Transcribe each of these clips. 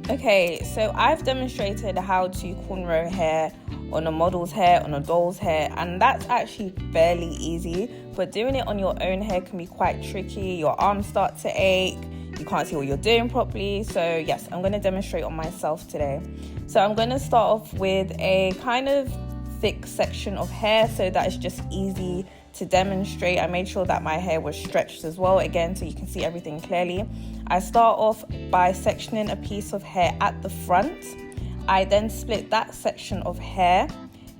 Okay, so I've demonstrated how to cornrow hair on a model's hair, on a doll's hair, and that's actually fairly easy, but doing it on your own hair can be quite tricky. Your arms start to ache, you can't see what you're doing properly. So yes, I'm going to demonstrate on myself today. So I'm going to start off with a kind of thick section of hair so that it's just easy to demonstrate. I made sure that my hair was stretched as well, again, so you can see everything clearly. I start off by sectioning a piece of hair at the front. I then split that section of hair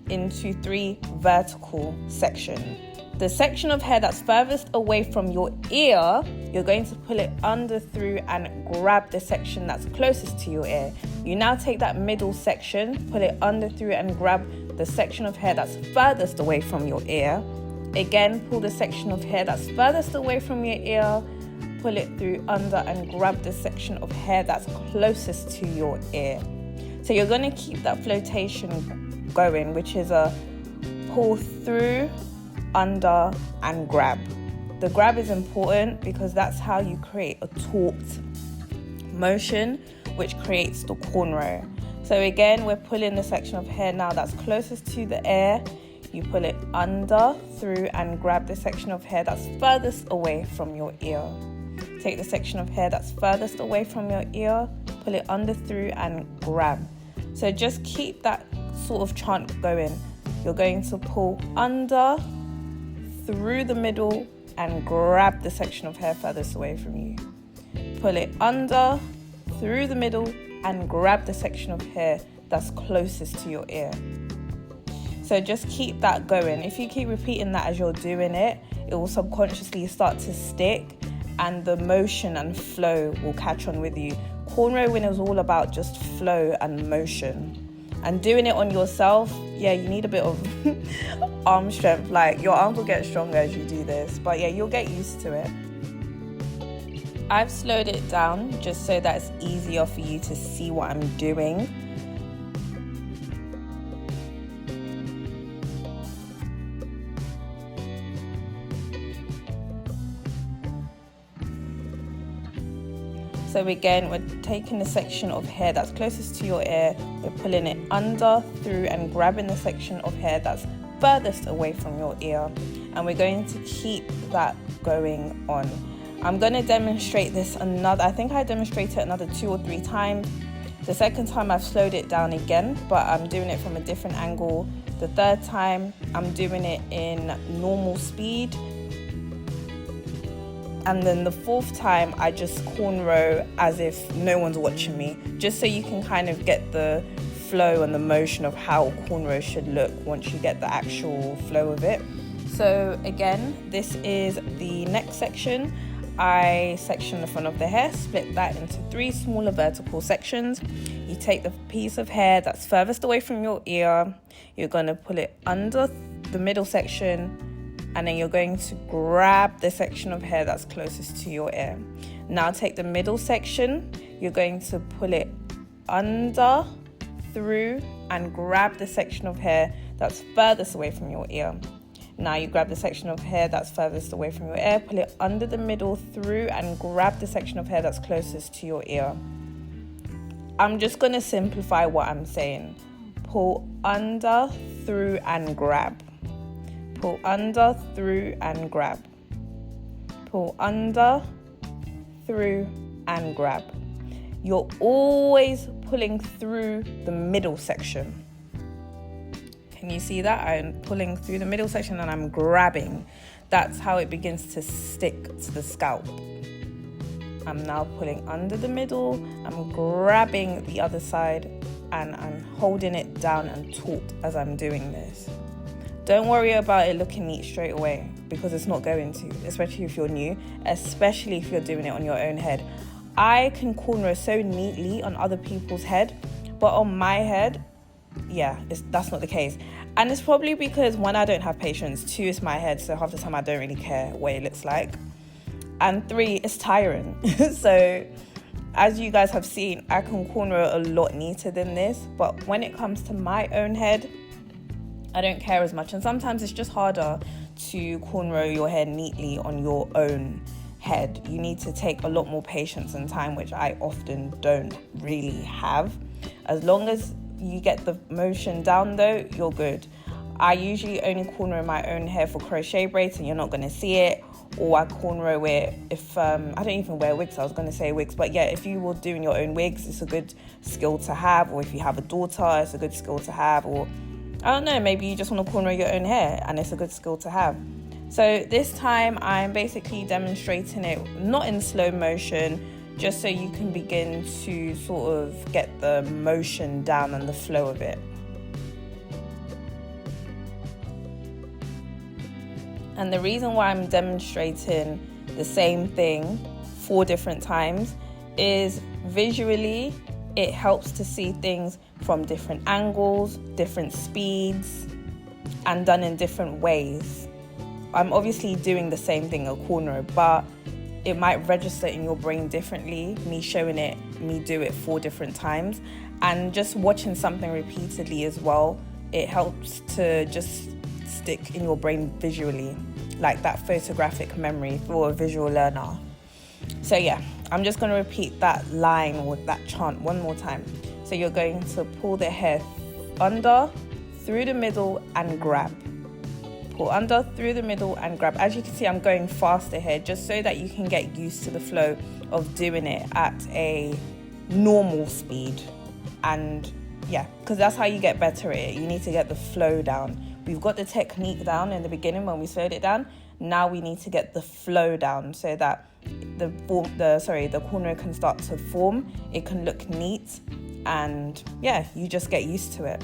into 3 vertical sections. The section of hair that's furthest away from your ear, you're going to pull it under, through, and grab the section that's closest to your ear. You now take that middle section, pull it under, through, and grab the section of hair that's furthest away from your ear. Again, pull the section of hair that's furthest away from your ear, pull it through, under, and grab the section of hair that's closest to your ear. So you're going to keep that flotation going, which is a pull through, under, and grab. The grab is important because that's how you create a taut motion, which creates the cornrow. So again, we're pulling the section of hair now that's closest to the ear. You pull it under, through, and grab the section of hair that's furthest away from your ear. Take the section of hair that's furthest away from your ear, pull it under, through, and grab. So just keep that sort of chant going. You're going to pull under, through the middle, and grab the section of hair furthest away from you. Pull it under, through the middle, and grab the section of hair that's closest to your ear. So just keep that going. If you keep repeating that as you're doing it, it will subconsciously start to stick and the motion and flow will catch on with you. Cornrowing is all about just flow and motion. And doing it on yourself, yeah, you need a bit of arm strength. Like, your arms will get stronger as you do this. But yeah, you'll get used to it. I've slowed it down just so that it's easier for you to see what I'm doing. So again, we're taking the section of hair that's closest to your ear, we're pulling it under, through, and grabbing the section of hair that's furthest away from your ear. And we're going to keep that going on. I'm going to demonstrate this I think I demonstrated another 2 or 3 times. The second time I've slowed it down again, but I'm doing it from a different angle. The third time I'm doing it in normal speed. And then the 4th time, I just cornrow as if no one's watching me, just so you can kind of get the flow and the motion of how cornrow should look once you get the actual flow of it. So again, this is the neck section. I section the front of the hair, split that into 3 smaller vertical sections. You take the piece of hair that's furthest away from your ear, you're going to pull it under the middle section, and then you're going to grab the section of hair that's closest to your ear. Now take the middle section, you're going to pull it under, through, and grab the section of hair that's furthest away from your ear. Now you grab the section of hair that's furthest away from your ear, pull it under the middle, through, and grab the section of hair that's closest to your ear. I'm just going to simplify what I'm saying. Pull under, through, and grab. Pull under, through, and grab. Pull under, through, and grab. You're always pulling through the middle section. Can you see that? I'm pulling through the middle section and I'm grabbing. That's how it begins to stick to the scalp. I'm now pulling under the middle, I'm grabbing the other side, and I'm holding it down and taut as I'm doing this. Don't worry about it looking neat straight away, because it's not going to, especially if you're new, especially if you're doing it on your own head. I can cornrow so neatly on other people's head, but on my head, yeah, that's not the case. And it's probably because 1, I don't have patience, 2, it's my head, so half the time I don't really care what it looks like, and 3, it's tiring. So as you guys have seen, I can cornrow a lot neater than this, but when it comes to my own head, I don't care as much. And sometimes it's just harder to cornrow your hair neatly on your own head. You need to take a lot more patience and time, which I often don't really have. As long as you get the motion down though, you're good. I usually only cornrow my own hair for crochet braids, and you're not going to see it. Or I cornrow it if I don't even wear wigs. I was going to say wigs, but yeah, if you were doing your own wigs, it's a good skill to have. Or if you have a daughter, it's a good skill to have. Or I don't know, maybe you just want to cornrow your own hair, and it's a good skill to have. So this time I'm basically demonstrating it not in slow motion, just so you can begin to sort of get the motion down and the flow of it. And the reason why I'm demonstrating the same thing 4 different times is visually it helps to see things from different angles, different speeds, and done in different ways. I'm obviously doing the same thing, a cornrow, but it might register in your brain differently, me showing it, me do it 4 different times. And just watching something repeatedly as well, it helps to just stick in your brain visually, like that photographic memory for a visual learner. So yeah, I'm just going to repeat that line or that chant one more time. So you're going to pull the hair under, through the middle, and grab. Pull under, through the middle, and grab. As you can see, I'm going faster here just so that you can get used to the flow of doing it at a normal speed. And yeah, because that's how you get better at it. You need to get the flow down. We've got the technique down in the beginning when we slowed it down. Now we need to get the flow down so that the cornrow can start to form. It can look neat, and yeah, you just get used to it.